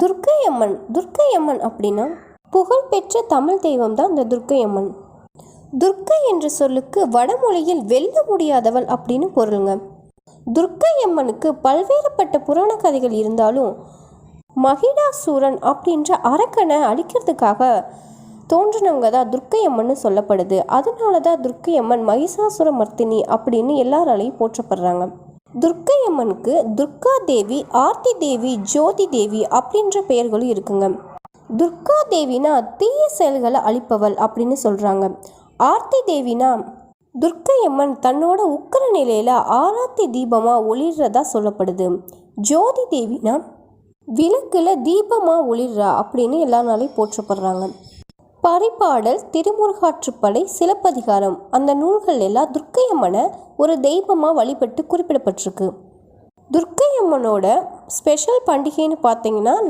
துர்க்கை அம்மன். துர்க்கை அம்மன் அப்படின்னா புகழ்பெற்ற தமிழ் தெய்வம் தான் இந்த துர்க்கை அம்மன். துர்க்கை என்ற சொல்லுக்கு வடமொழியில் வெல்ல முடியாதவள் அப்படின்னு பொருளுங்க. துர்க்கை அம்மனுக்கு பல்வேறுபட்ட புராண கதைகள் இருந்தாலும் மகிடாசூரன் அப்படின்ற அரக்கனை அழிக்கிறதுக்காக தோன்றினவங்க தான் துர்க்கை அம்மன் சொல்லப்படுது. அதனால தான் துர்க்கை அம்மன் மகிஷாசுர மர்த்தினி அப்படின்னு எல்லாராலையும் போற்றப்படுறாங்க. துர்க்கை அம்மனுக்கு துர்கா தேவி, ஆர்த்தி தேவி, ஜோதி தேவி அப்படின்ற பெயர்களும் இருக்குங்க. துர்கா தேவினா தீய செயல்களை அழிப்பவள் அப்படின்னு சொல்கிறாங்க. ஆர்த்தி தேவினா துர்க்கை அம்மன் தன்னோட உக்கிர நிலையில ஆராத்தி தீபமாக ஒளிர்றதா சொல்லப்படுது. ஜோதி தேவினா விளக்குல தீபமாக ஒளிர்றா அப்படின்னு எல்லாராலையும் போற்றப்படுறாங்க. பரிபாடல், திருமுருகாற்றுப்படை, சிலப்பதிகாரம் அந்த நூல்கள் எல்லாம் துர்க்கை அம்மனை ஒரு தெய்வமாக வழிபட்டு குறிப்பிடப்பட்டிருக்கு. துர்க்கை அம்மனோட ஸ்பெஷல் பண்டிகைன்னு பார்த்தீங்கன்னா